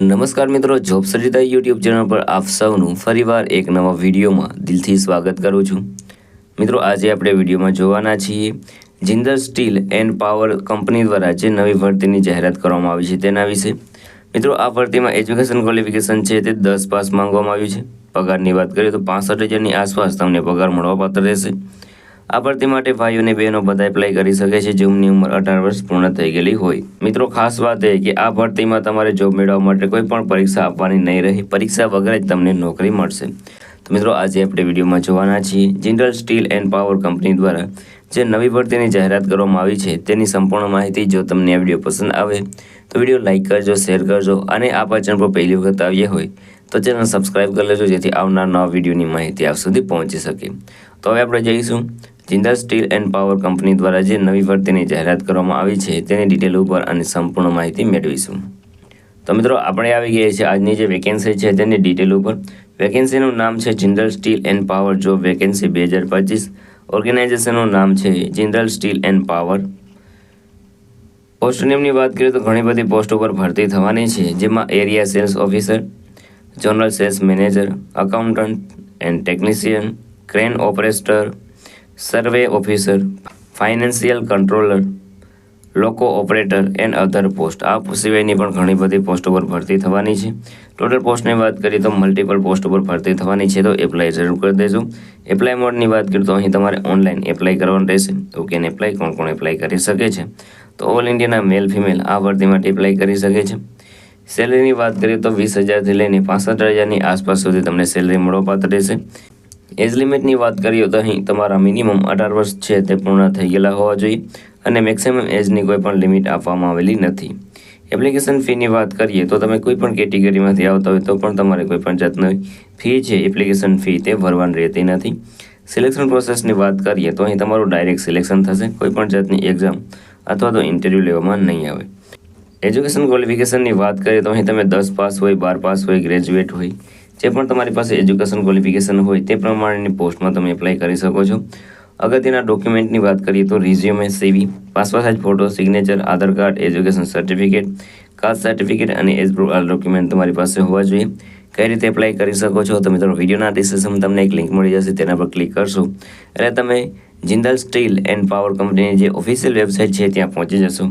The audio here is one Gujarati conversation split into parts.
નમસ્કાર મિત્રો, જોબ સર્જિતા યુટ્યુબ ચેનલ પર આપ સૌનું ફરીવાર એક નવા વિડીયોમાં દિલથી સ્વાગત કરું છું। મિત્રો, આજે આપણે વિડીયોમાં જોવાના છીએ Jindal steel and power company દ્વારા જે નવી ભરતીની જાહેરાત કરવામાં આવી છે તેના વિશે। મિત્રો, આ ભરતીમાં એજ્યુકેશન ક્વોલિફિકેશન છે તે 10 પાસ માંગવામાં આવ્યું છે। પગારની વાત કરીએ તો 65,000ની આસપાસ તમને પગાર મળવાપાત્ર રહેશે। આ ભરતી માટે ભાઈઓ અને બહેનો બધા એપ્લાય કરી શકે છે જેમની ઉંમર 18 વર્ષ પૂર્ણ થઈ ગયેલી હોય। મિત્રો, ખાસ વાત એ કે આ ભરતીમાં તમારે જોબ મેળવવા માટે કોઈ પણ પરીક્ષા આપવાની નહીં રહે, પરીક્ષા વગર જ તમને નોકરી મળશે। તો મિત્રો, આજે આપણે વિડીયોમાં જોવાના છીએ Jindal steel and power company દ્વારા જે નવી ભરતીની જાહેરાત કરવામાં આવી છે તેની સંપૂર્ણ માહિતી। જો તમને આ વિડીયો પસંદ આવે તો વિડીયો લાઇક કરજો, શેર કરજો અને આ ચેનલ પર પહેલી વખત આવ્યા હોય તો ચેનલ સબસ્ક્રાઇબ કરી લેજો જેથી આવનાર નવા વિડીયોની માહિતી આપ સુધી પહોંચી શકે। તો હવે આપણે જઈશું Jindal steel and power company દ્વારા જે નવી ભરતીની જાહેરાત કરવામાં આવી છે તેની ડિટેલ ઉપર અને સંપૂર્ણ માહિતી મેળવીશું। તો મિત્રો, આપણે આવી ગયા છે આજની જે વેકેન્સી છે તેની ડિટેલ ઉપર। વેકેન્સીનું નામ છે Jindal steel and power job vacancy 2025। ઓર્ગેનાઇઝેશનનું નામ છે Jindal steel and power. Post નેમની વાત કરીએ તો ઘણી બધી પોસ્ટ ઉપર ભરતી થવાની છે, જેમાં area cells officer, general sales manager, accountant and technician, crane operator, survey officer, financial controller, લોકો ઓપરેટર એન્ડ અધર પોસ્ટ। આ સિવાયની પણ ઘણી બધી પોસ્ટ ઉપર ભરતી થવાની છે। ટોટલ પોસ્ટની વાત કરીએ તો મલ્ટિપલ પોસ્ટ ઉપર ભરતી થવાની છે, તો એપ્લાય જરૂર કરી દેજો। એપ્લાય મોડની વાત કરીએ તો અહીં તમારે ઓનલાઈન એપ્લાય કરવાનું રહેશે। ઓકે, ને એપ્લાય કોણ એપ્લાય કરી શકે છે તો ઓલ ઇન્ડિયાના મેલ ફિમેલ આ ભરતી માટે એપ્લાય કરી શકે છે। સેલરીની વાત કરીએ તો 20,000થી લઈને 65,000ની આસપાસ સુધી તમને સેલરી મળવાપાત્ર રહેશે। એજ લિમિટની વાત કરીએ તો અહીં તમારા મિનિમમ 18 વર્ષ છે તે પૂર્ણ થઈ ગયેલા હોવા જોઈએ અને મેક્સિમમ એજની કોઈ પણ લિમિટ આપવામાં આવેલી નથી। એપ્લિકેશન ફીની વાત કરીએ તો તમે કોઈ પણ કેટેગરીમાંથી આવતા હોય તો પણ તમારે કોઈ પણ જાતની ફી છે એપ્લિકેશન ફી તે ભરવાની રહેતી નથી। સિલેક્શન પ્રોસેસની વાત કરીએ તો અહીં તમારું ડાયરેક્ટ સિલેક્શન થશે, કોઈ પણ જાતની એક્ઝામ અથવા તો ઇન્ટરવ્યૂ લેવામાં નહીં આવે। એજ્યુકેશન ક્વોલિફિકેશનની વાત કરીએ તો અહીં તમે 10 પાસ હોય, 12 પાસ હોય, ગ્રેજ્યુએટ હોય, જે પણ તમારી પાસે એજ્યુકેશન ક્વોલિફિકેશન હોય તે પ્રમાણેની પોસ્ટમાં તમે એપ્લાય કરી શકો છો। અગત્યના ડોક્યુમેન્ટની વાત કરીએ તો resume, CV, passport size photo, signature, Aadhaar card, education certificate, caste certificate અને એજ પ્રૂફ આ ડોક્યુમેન્ટ તમારી પાસે હોવા જોઈએ। કઈ રીતે એપ્લાય કરી શકો છો તો મિત્રો, વિડીયોના ડિસ્ક્રિપ્શનમાં તમને એક લિંક મળી જશે, તેના પર ક્લિક કરશો એટલે તમે જિંદલ સ્ટીલ એન્ડ પાવર કંપનીની જે ઓફિશિયલ વેબસાઇટ છે ત્યાં પહોંચી જશો।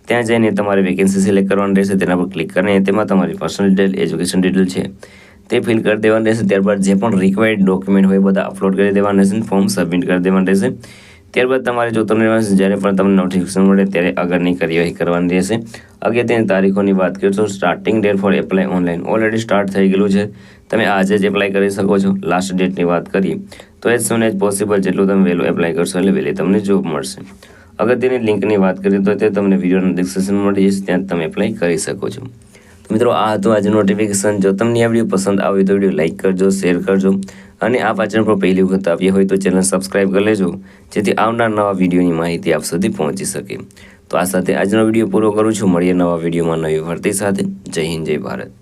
ત્યાં જઈને તમારે વેકેન્સી સિલેક્ટ કરવાની રહેશે, તેના પર ક્લિક કરીને તેમાં તમારી પર્સનલ ડિટેલ, એજ્યુકેશન ડિટેલ છે તે ફિલ કરી દેવાનું રહેશે। ત્યારબાદ જે પણ રિક્વાયર્ડ ડોક્યુમેન્ટ હોય બધા અપલોડ કરી દેવાના રહેશે, ફોર્મ સબમિટ કરી દેવાનું રહેશે। ત્યારબાદ તમારે જોતું રહેવાનું જ્યારે પણ તમને નોટિફિકેશન મળે ત્યારે આગળની કાર્યવાહી કરવાની રહેશે। અગત્યની તારીખોની વાત કરીએ તો starting date four apply online already start થઈ ગયેલું છે, તમે આજે જ એપ્લાય કરી શકો છો। લાસ્ટ ડેટની વાત કરીએ તો એઝ સૂન એઝ પોસિબલ જેટલું તમે વહેલું એપ્લાય કરશો એટલે વહેલી તમને જોબ મળશે। અગત્યની લિંકની વાત કરીએ તો તે તમને વિડીયોના ડિસ્ક્રિપ્શનમાં મળી જશે, ત્યાં તમે એપ્લાય કરી શકો છો। મિત્રો, આ હતું આજે નોટિફિકેશન। જો તમને આ વિડીયો પસંદ આવે તો વિડીયો લાઇક કરજો, શેર કરજો અને આ ચેનલ પર પહેલી વખત આવ્યા હોય તો ચેનલ સબસ્ક્રાઇબ કરી લેજો જેથી આવનાર નવા વિડીયોની માહિતી આપ સુધી પહોંચી શકે। તો આ સાથે આજનો વિડીયો પૂરો કરું છું, મળીએ નવા વિડીયોમાં નવી ભરતી સાથે। જય હિન્દ, જય ભારત।